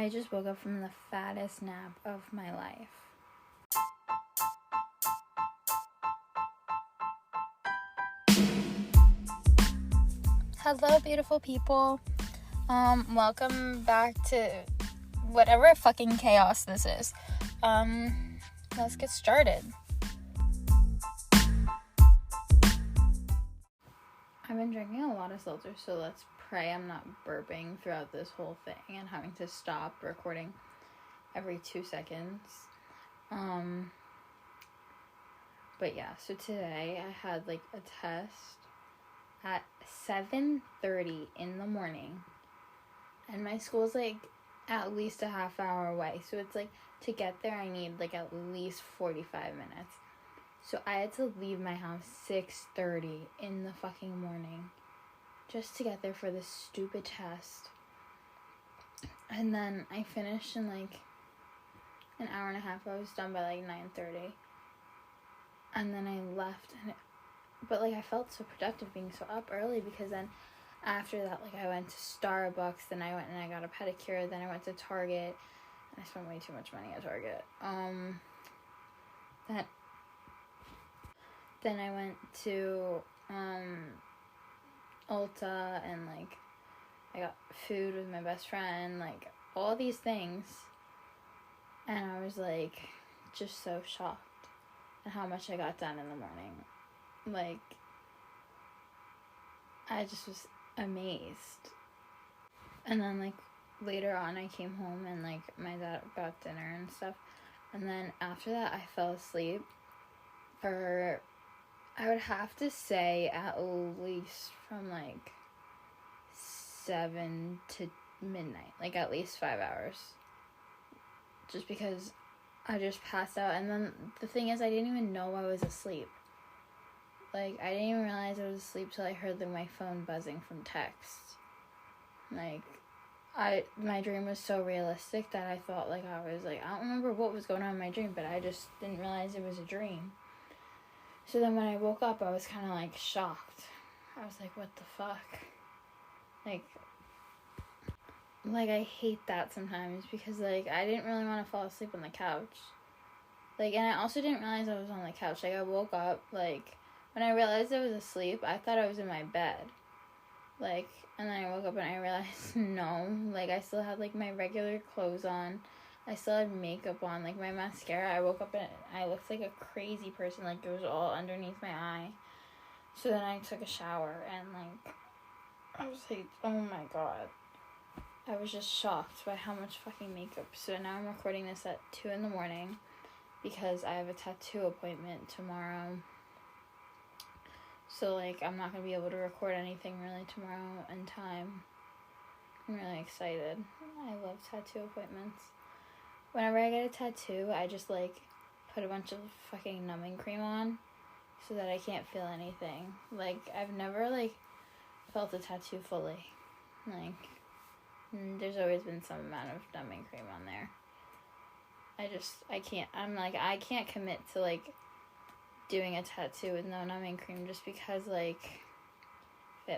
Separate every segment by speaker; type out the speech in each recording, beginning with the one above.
Speaker 1: I just woke up from the fattest nap of my life. Hello, beautiful people. Welcome back to whatever fucking chaos this is. Let's get started. I've been drinking a lot of seltzer, so let's pray I'm not burping throughout this whole thing and having to stop recording every 2 seconds. But yeah, so today I had a test at 7:30 in the morning, and my school's at least a half hour away, so it's to get there I need at least 45 minutes. So I had to leave my house 6:30 in the fucking morning just to get there for this stupid test. And then I finished in an hour and a half. I was done by 9:30. And then I left, but I felt so productive being so up early, because then after that I went to Starbucks, then I went and I got a pedicure, then I went to Target, and I spent way too much money at Target. Then I went to Ulta, and I got food with my best friend, all these things, and I was just so shocked at how much I got done in the morning. I just was amazed. And then later on I came home, and my dad got dinner and stuff, and then after that I fell asleep for, I would have to say, at least from 7 to midnight, at least 5 hours, just because I just passed out. And then the thing is, I didn't even know I was asleep. I didn't even realize I was asleep till I heard my phone buzzing from text. My dream was so realistic that I thought I was I don't remember what was going on in my dream, but I just didn't realize it was a dream. So then when I woke up, I was kind of shocked. I was what the fuck? I hate that sometimes, because I didn't really want to fall asleep on the couch. And I also didn't realize I was on the couch. I woke up, when I realized I was asleep, I thought I was in my bed. And then I woke up and I realized, no, I still had my regular clothes on. I still had makeup on, my mascara. I woke up and I looked like a crazy person, it was all underneath my eye. So then I took a shower, and I was oh my god. I was just shocked by how much fucking makeup. So now I'm recording this at 2 in the morning, because I have a tattoo appointment tomorrow. So I'm not gonna be able to record anything really tomorrow in time. I'm really excited. I love tattoo appointments. Whenever I get a tattoo, I just put a bunch of fucking numbing cream on so that I can't feel anything. I've never felt a tattoo fully. There's always been some amount of numbing cream on there. I can't. I can't commit to doing a tattoo with no numbing cream, just because it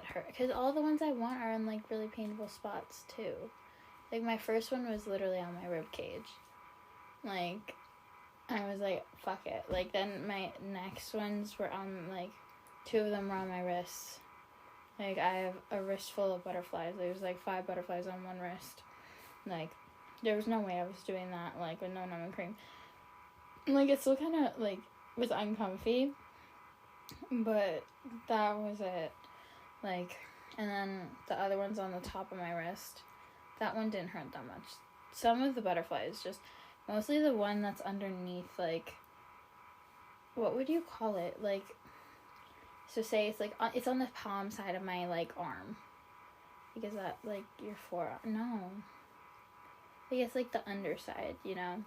Speaker 1: hurt. Because all the ones I want are in really painful spots too. My first one was literally on my rib cage. I was fuck it. Then my next ones were on 2 of them were on my wrists. I have a wrist full of butterflies. There was 5 butterflies on one wrist. There was no way I was doing that with no numbing cream. It still kind of was uncomfy, but that was it. And then the other one's on the top of my wrist. That one didn't hurt that much. Some of the butterflies, just mostly the one that's underneath, what would you call it? So say it's it's on the palm side of my arm. Is that your forearm? No. It's the underside, you know?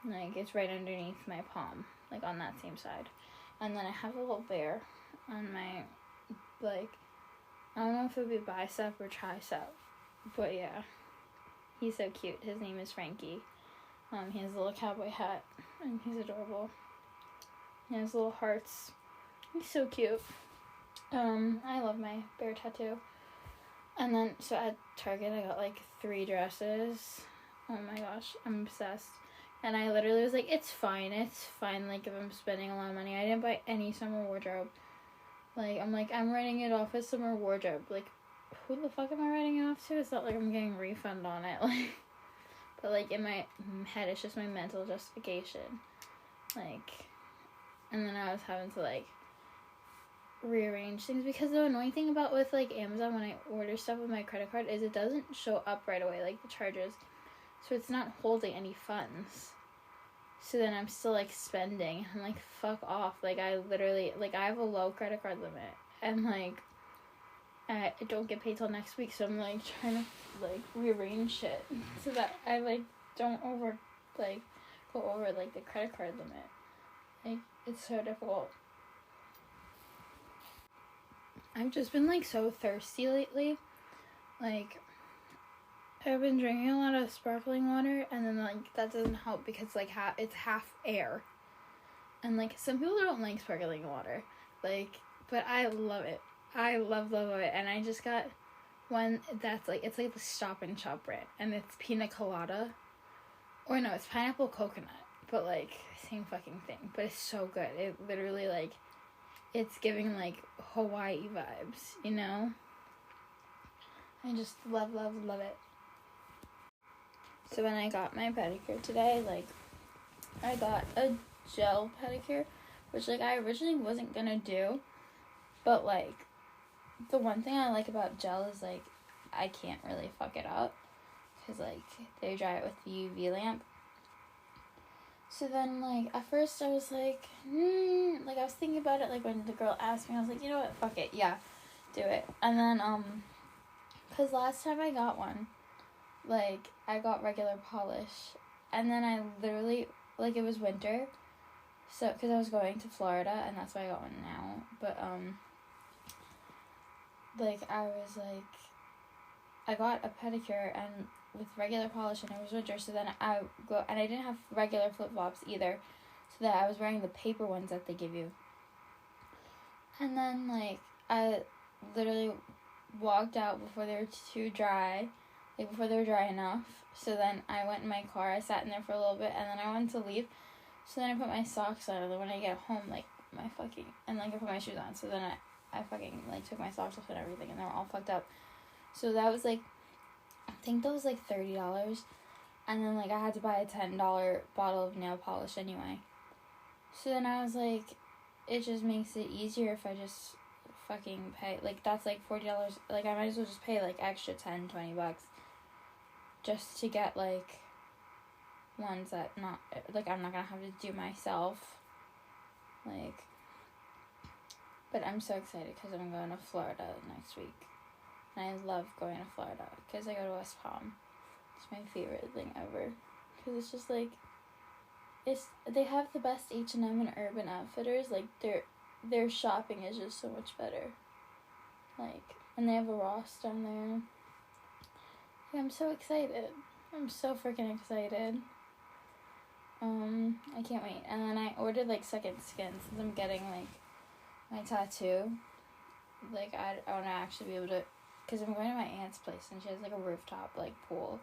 Speaker 1: It's right underneath my palm, on that same side. And then I have a little bear on my, I don't know if it would be bicep or tricep, but yeah. He's so cute. His name is Frankie. He has a little cowboy hat, and he's adorable. He has little hearts. He's so cute. I love my bear tattoo. And then, so at Target, I got 3 dresses. Oh my gosh, I'm obsessed. And I literally was like, it's fine, like, if I'm spending a lot of money. I didn't buy any summer wardrobe. Like, I'm writing it off as summer wardrobe. Like, who the fuck am I writing it off to? It's not like I'm getting a refund on it. Like, but, like, in my head, it's just my mental justification. Like, and then I was having to, like, rearrange things. Because the annoying thing about with, like, Amazon when I order stuff with my credit card is it doesn't show up right away, like, the charges. So it's not holding any funds. So then I'm still, like, spending. I'm like, fuck off. Like, I literally, like, I have a low credit card limit. And, like, I don't get paid till next week. So I'm, like, trying to, like, rearrange shit. So that I, like, don't go over, like, the credit card limit. Like, it's so difficult. I've just been, like, so thirsty lately. Like, I've been drinking a lot of sparkling water, and then, like, that doesn't help because, like, it's half air. And, like, some people don't like sparkling water. Like, but I love it. I love it. And I just got one that's, like, it's, like, the Stop and Shop brand. And it's pina colada. Or, no, it's pineapple coconut. But, like, same fucking thing. But it's so good. It literally, like, it's giving, like, Hawaii vibes, you know? I just love it. So when I got my pedicure today, like, I got a gel pedicure, which, like, I originally wasn't gonna do, but, like, the one thing I like about gel is, like, I can't really fuck it up, because, like, they dry it with the UV lamp. So then, like, at first I was like, like, I was thinking about it, like, when the girl asked me, I was like, you know what, fuck it, yeah, do it. And then, because last time I got one, like, I got regular polish, and then I literally, like, it was winter, so, because I was going to Florida, and that's why I got one now, but, like, I was, like, I got a pedicure, and with regular polish, and it was winter, so then I go, and I didn't have regular flip-flops either, so that I was wearing the paper ones that they give you, and then, like, I literally walked out before they were too dry, like, before they were dry enough. So then I went in my car, I sat in there for a little bit, and then I went to leave. So then I put my socks on, and then when I get home, like, and, like, I put my shoes on. So then I fucking, like, took my socks off and everything, and they were all fucked up. So that was, like, I think that was, like, $30. And then, like, I had to buy a $10 bottle of nail polish anyway. So then I was, like, it just makes it easier if I just fucking pay, like, that's, like, $40, like, I might as well just pay, like, extra $10-20 just to get, like, ones that not, like, I'm not gonna have to do myself, like, but I'm so excited because I'm going to Florida next week, and I love going to Florida, because I go to West Palm. It's my favorite thing ever, because it's just, like, they have the best H&M and Urban Outfitters, like, their shopping is just so much better. Like, and they have a Ross down there. Yeah, I'm so excited. I'm so freaking excited. I can't wait. And then I ordered, like, second skin, since I'm getting, like, my tattoo. Like, I want to actually be able to, because I'm going to my aunt's place, and she has, like, a rooftop, like, pool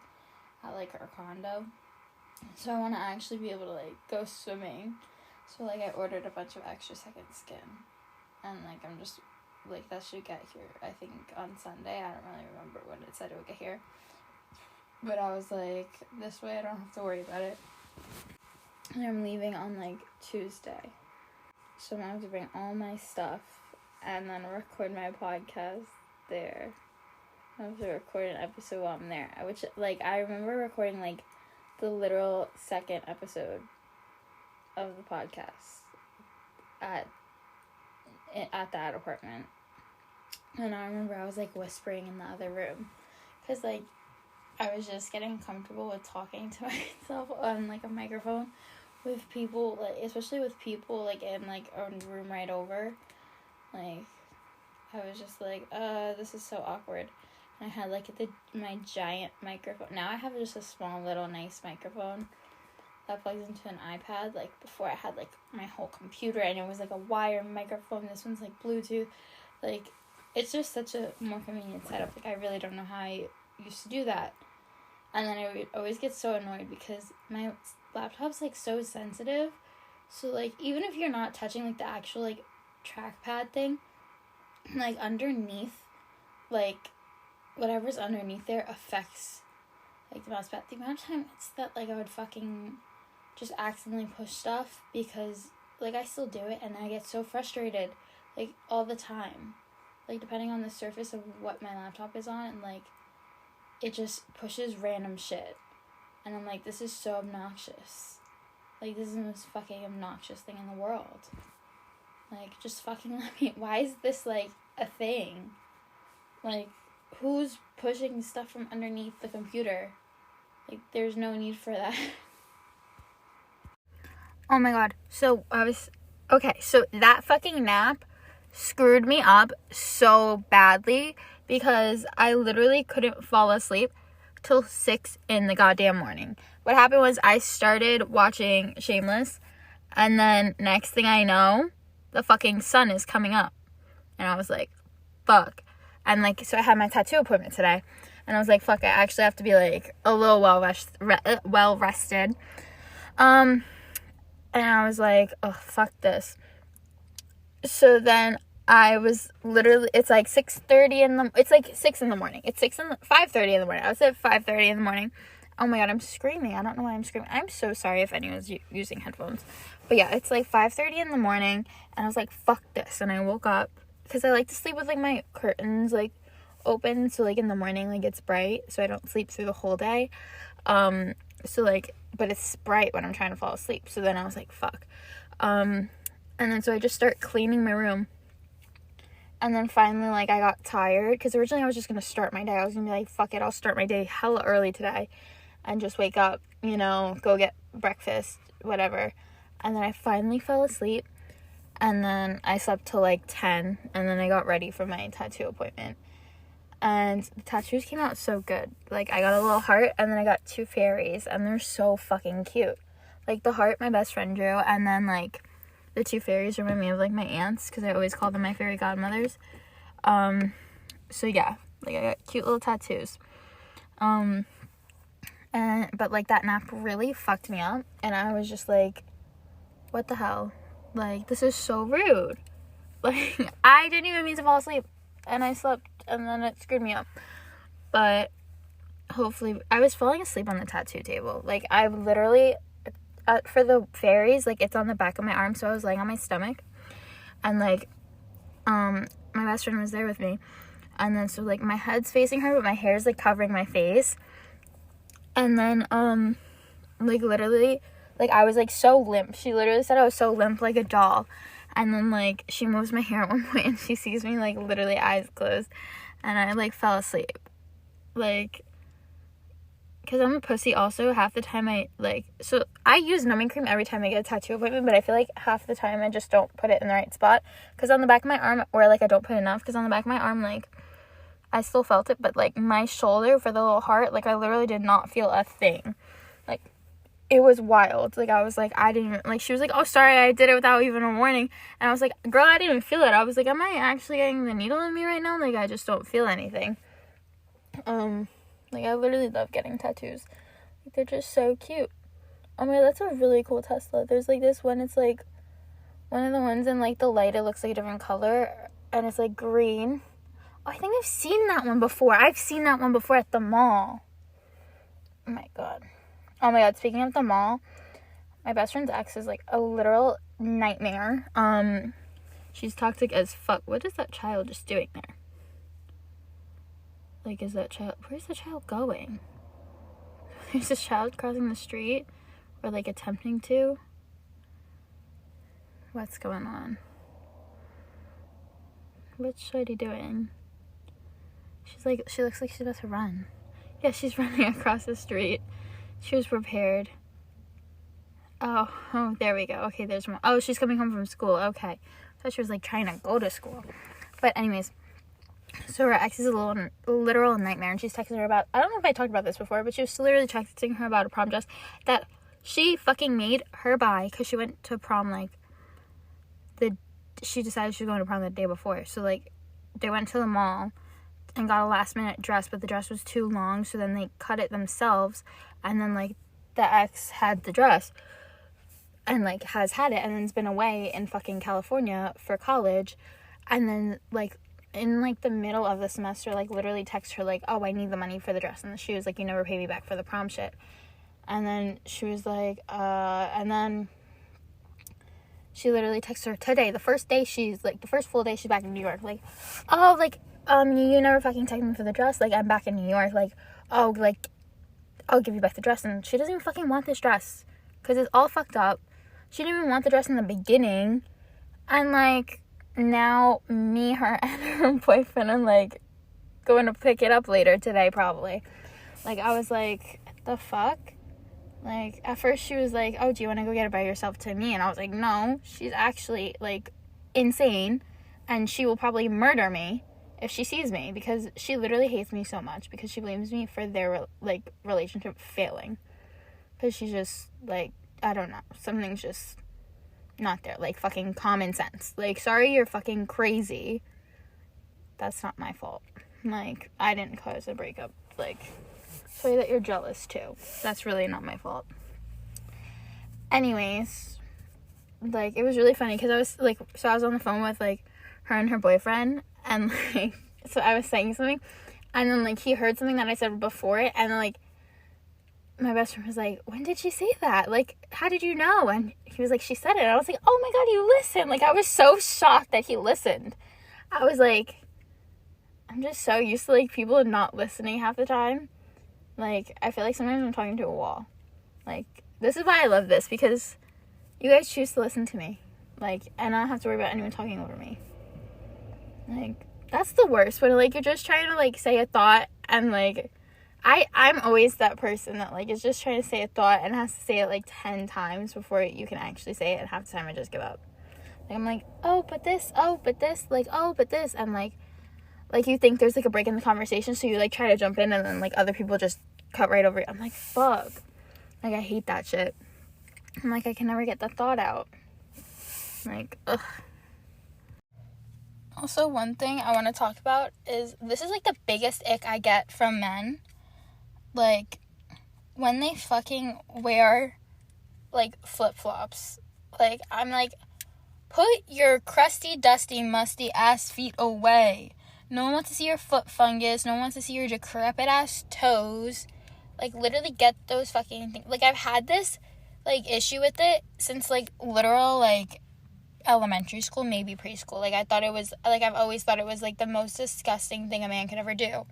Speaker 1: at, like, her condo. So I want to actually be able to, like, go swimming. So, like, I ordered a bunch of extra second skin, and, like, I'm just, like, that should get here, I think, on Sunday. I don't really remember when it said it would get here, but I was like, this way I don't have to worry about it. And I'm leaving on, like, Tuesday, so I'm gonna have to bring all my stuff, and then record my podcast there. I have to record an episode while I'm there, which, like, I remember recording, like, the literal second episode of the podcast at that apartment, and I remember I was, like, whispering in the other room, because, like, I was just getting comfortable with talking to myself on, like, a microphone with people, like, especially with people, like, in, like, a room right over. Like, I was just like, this is so awkward. And I had, like, my giant microphone. Now I have just a small little nice microphone that plugs into an iPad. Like, before I had, like, my whole computer, and it was, like, a wire microphone. This one's, like, Bluetooth. Like, it's just such a more convenient setup. Like, I really don't know how I used to do that. And then I would always get so annoyed because my laptop's, like, so sensitive. So, like, even if you're not touching, like, the actual, like, trackpad thing, like, underneath, like, whatever's underneath there affects, like, the mouse pad. The amount of times that, like, I would fucking just accidentally push stuff because, like, I still do it, and I get so frustrated, like, all the time. Like, depending on the surface of what my laptop is on, and, like, it just pushes random shit. And I'm like, this is so obnoxious. Like, this is the most fucking obnoxious thing in the world. Like, just fucking let me... Why is this, like, a thing? Like, who's pushing stuff from underneath the computer? Like, there's no need for that. Oh my god. So, okay, so that fucking nap screwed me up so badly because I literally couldn't fall asleep till 6 in the goddamn morning. What happened was I started watching Shameless, and then next thing I know, the fucking sun is coming up. And I was like, fuck. And, like, so I had my tattoo appointment today. And I was like, fuck, I actually have to be, like, a little well rested. And I was like, oh, fuck this. So then I was literally, it's like 6:30 it's like 6 in the morning. It's 5:30 in the morning. I was at 5:30 in the morning. Oh my god, I'm screaming. I don't know why I'm screaming. I'm so sorry if anyone's using headphones. But yeah, it's like 5:30 in the morning, and I was like, fuck this. And I woke up, because I like to sleep with, like, my curtains, like, open, so, like, in the morning, like, it's bright, so I don't sleep through the whole day. So, like, but it's bright when I'm trying to fall asleep. So then I was like, fuck. And then so I just start cleaning my room. And then finally, like, I got tired, because originally I was just going to start my day. I was going to be like, fuck it, I'll start my day hella early today and just wake up, you know, go get breakfast, whatever. And then I finally fell asleep, and then I slept till, like, 10, and then I got ready for my tattoo appointment. And the tattoos came out so good. Like, I got a little heart, and then I got 2 fairies, and they're so fucking cute. Like, the heart my best friend drew, and then, like, the 2 fairies remind me of, like, my aunts, because I always call them my fairy godmothers. So, yeah. Like, I got cute little tattoos. But, like, that nap really fucked me up, and I was just like, what the hell? Like, this is so rude. Like, I didn't even mean to fall asleep, and I slept, and then it screwed me up. But hopefully, I was falling asleep on the tattoo table. Like, I literally, for the fairies, like, it's on the back of my arm, so I was laying on my stomach, and, like, my best friend was there with me, and then, so, like, my head's facing her, but my hair's, like, covering my face, and then, like, literally, like, I was, like, so limp. She literally said I was so limp, like a doll. And then, like, she moves my hair at one point, and she sees me, like, literally eyes closed. And I, like, fell asleep. Like, because I'm a pussy also. Half the time so I use numbing cream every time I get a tattoo appointment, but I feel like half the time I just don't put it in the right spot. Because on the back of my arm, or, like, I don't put enough. Because on the back of my arm, like, I still felt it. But, like, my shoulder for the little heart, like, I literally did not feel a thing. Like, it was wild. Like, I was like, I didn't even, like, she was like, oh, sorry, I did it without even a warning. And I was like, girl, I didn't even feel it. I was like, am I actually getting the needle in me right now? Like, I just don't feel anything. Like, I literally love getting tattoos. Like, they're just so cute. Oh my god, that's a really cool Tesla. There's, like, this one, it's, like, one of the ones in, like, the light, it looks like a different color, and it's, like, green. Oh, I think I've seen that one before. I've seen that one before at the mall. Oh my god. Oh my god, speaking of the mall, my best friend's ex is, like, a literal nightmare. She's toxic as fuck. What is that child just doing there? Like, where's the child going? There's this child crossing the street, or, like, attempting to. What's going on? What's Shady doing? She looks like she's about to run. Yeah, she's running across the street. She was prepared. Oh, there we go. Okay, there's more. Oh, she's coming home from school. Okay. I thought she was, like, trying to go to school. But anyways, so her ex is a literal nightmare, and she's texting her about, I don't know if I talked about this before, but she was literally texting her about a prom dress that she fucking made her buy, because she went to prom, like, she decided she was going to prom the day before. So, like, they went to the mall and got a last minute dress, but the dress was too long, so then they cut it themselves, and then, like, the ex had the dress, and, like, has had it, and then has been away in fucking California for college, and then, like, in, like, the middle of the semester, like, literally text her, like, oh, I need the money for the dress, and she was like, you never pay me back for the prom shit, and then she was like, and then she literally texted her today, the first full day she's back in New York, like, oh, like, you never fucking text me for the dress, like, I'm back in New York, like, oh, like, I'll give you back the dress, and she doesn't even fucking want this dress, because it's all fucked up. She didn't even want the dress in the beginning, and, like, now me, her, and her boyfriend are, like, going to pick it up later today, probably. Like, I was like, the fuck? Like, at first she was like, oh, do you want to go get it by yourself to me? And I was like, no, she's actually, like, insane, and she will probably murder me if she sees me, because she literally hates me so much, because she blames me for their, like, relationship failing, because she's just, like, I don't know, something's just not there, like, fucking common sense, like, sorry, you're fucking crazy, that's not my fault, like, I didn't cause a breakup, like, sorry that you're jealous, too, that's really not my fault. Anyways, like, it was really funny, because I was, like, so I was on the phone with, like, her and her boyfriend, and, like, so I was saying something, and then, like, he heard something that I said before it, and then, like, my best friend was like, when did she say that? Like, how did you know? And he was like, she said it, and I was like, oh my god, you listened, like, I was so shocked that he listened. I was like, I'm just so used to, like, people not listening half the time, like, I feel like sometimes I'm talking to a wall, like, this is why I love this, because you guys choose to listen to me, like, and I don't have to worry about anyone talking over me. Like, that's the worst, when, like, you're just trying to, like, say a thought, and, like, I'm always that person that, like, is just trying to say a thought and has to say it, like, 10 times before you can actually say it, and half the time I just give up. Like, I'm like, oh, but this, like, oh, but this, and, like, you think there's, like, a break in the conversation, so you, like, try to jump in, and then, like, other people just cut right over it. I'm like, fuck. Like, I hate that shit. I'm like, I can never get the thought out. Like, ugh. Also, one thing I want to talk about is, this is, like, the biggest ick I get from men. Like, when they fucking wear, like, flip-flops. Like, I'm like, put your crusty, dusty, musty ass feet away. No one wants to see your foot fungus. No one wants to see your decrepit-ass toes. Like, literally get those fucking things. Like, I've had this, like, issue with it since, like, literal, like, elementary school, maybe preschool. Like, I thought it was, like, I've always thought it was, like, the most disgusting thing a man could ever do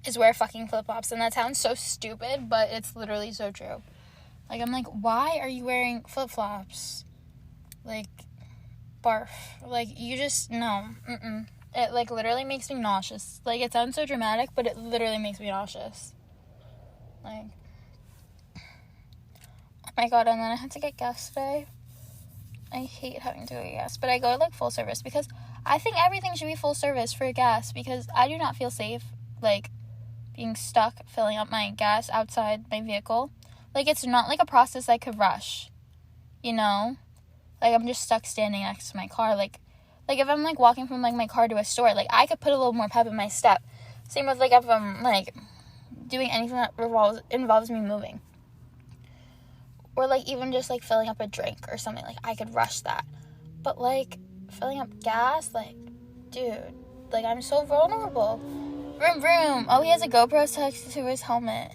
Speaker 1: is wear fucking flip-flops. And that sounds so stupid, but it's literally so true. Like, I'm like, why are you wearing flip-flops? Like, barf. Like, you just, no. It, like, literally makes me nauseous. Like, it sounds so dramatic, but it literally makes me nauseous. Like, oh my god, and then I had to get gas today. I hate having to go get gas, but I go, like, full service, because I think everything should be full service for gas, because I do not feel safe, like, being stuck filling up my gas outside my vehicle. Like, it's not, like, a process I could rush, you know? Like, I'm just stuck standing next to my car, like, if I'm, like, walking from, like, my car to a store, like, I could put a little more pep in my step. Same with, like, if I'm, like, doing anything that involves me moving. Or, like, even just, like, filling up a drink or something. Like, I could rush that. But, like, filling up gas, like, dude. Like, I'm so vulnerable. Vroom, vroom. Oh, he has a GoPro tucked to his helmet.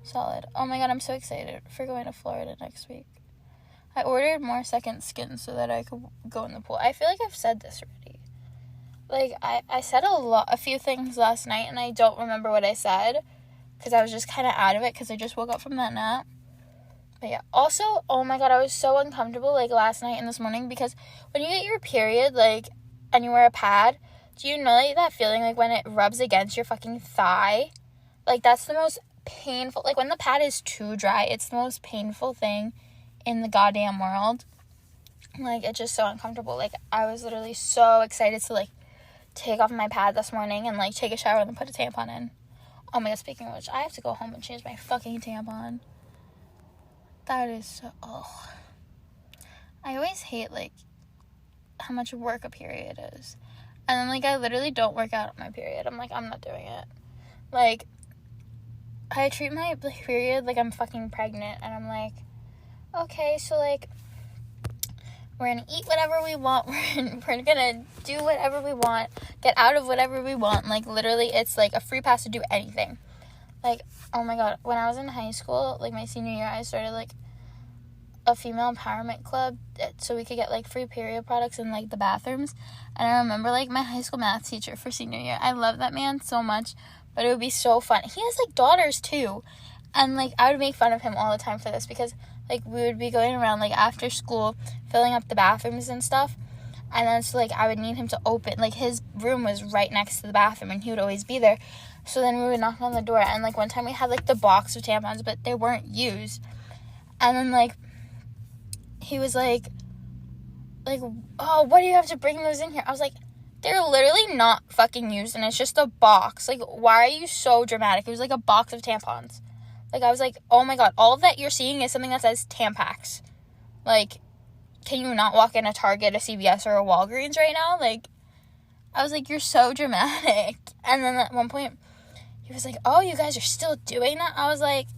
Speaker 1: Solid. Oh, my God, I'm so excited for going to Florida next week. I ordered more second skin so that I could go in the pool. I feel like I've said this already. Like, I said a few things last night, and I don't remember what I said, because I was just kind of out of it, because I just woke up from that nap. But yeah, also, oh my god, I was so uncomfortable, like, last night and this morning, because when you get your period, like, and you wear a pad, do you know, like, that feeling, like, when it rubs against your fucking thigh? Like, that's the most painful, like, when the pad is too dry, it's the most painful thing in the goddamn world. Like, it's just so uncomfortable. Like, I was literally so excited to, like, take off my pad this morning and, like, take a shower and then put a tampon in. Oh my god, speaking of which, I have to go home and change my fucking tampon. That is so, oh. I always hate, like, how much work a period is. And then, like, I literally don't work out on my period. I'm like, I'm not doing it. Like, I treat my period like I'm fucking pregnant. And I'm like, okay, so, like, we're gonna eat whatever we want. We're gonna do whatever we want. Get out of whatever we want. Like, literally, it's, like, a free pass to do anything. Like, oh, my God. When I was in high school, like, my senior year, I started, like, a female empowerment club so we could get, like, free period products in, like, the bathrooms. And I remember, like, my high school math teacher for senior year. I love that man so much, but it would be so fun. He has, like, daughters, too. And, like, I would make fun of him all the time for this because, like, we would be going around, like, after school, filling up the bathrooms and stuff. And then, so, like, I would need him to open. Like, his room was right next to the bathroom, and he would always be there. So then we would knock on the door. And, like, one time we had, like, the box of tampons, but they weren't used. And then, like, he was like, oh, what do you have to bring those in here? I was like, they're literally not fucking used, and it's just a box. Like, why are you so dramatic? It was, like, a box of tampons. Like, I was like, oh, my God, all that you're seeing is something that says Tampax. Like, can you not walk in a Target, a CVS, or a Walgreens right now? Like, I was like, you're so dramatic. And then at one point, he was like, oh, you guys are still doing that? I was like,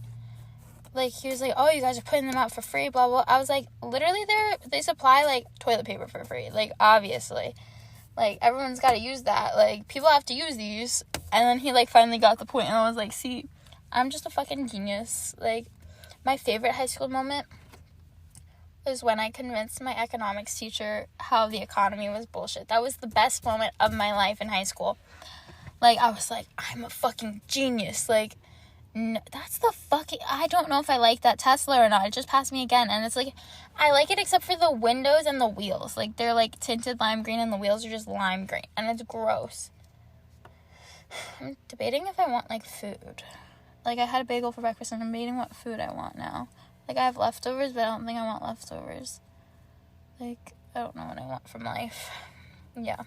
Speaker 1: he was like, oh, you guys are putting them out for free, blah, blah. I was like, literally, they supply, like, toilet paper for free. Like, obviously. Like, everyone's got to use that. Like, people have to use these. And then he, like, finally got the point, and I was like, see, I'm just a fucking genius. Like, my favorite high school moment was when I convinced my economics teacher how the economy was bullshit. That was the best moment of my life in high school. Like, I was like, I'm a fucking genius. Like, no, that's the fucking, I don't know if I like that Tesla or not. It just passed me again, and it's like, I like it except for the windows and the wheels. Like, they're, like, tinted lime green, and the wheels are just lime green, and it's gross. I'm debating if I want, like, food. Like, I had a bagel for breakfast, and I'm debating what food I want now. Like, I have leftovers, but I don't think I want leftovers. Like, I don't know what I want from life. Yeah.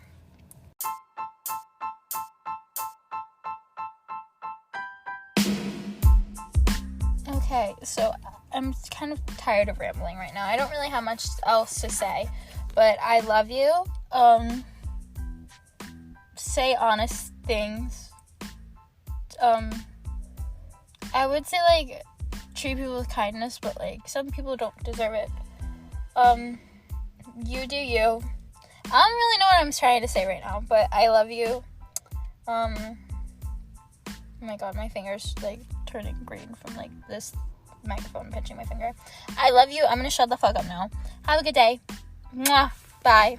Speaker 1: Okay, so I'm kind of tired of rambling right now. I don't really have much else to say, but I love you. Say honest things. I would say, like, treat people with kindness, but, like, some people don't deserve it. You do you. I don't really know what I'm trying to say right now, but I love you. Oh my God, my finger's, like, turning green from, like, this microphone pinching my finger. I love you. I'm gonna shut the fuck up now. Have a good day. Mwah. Bye.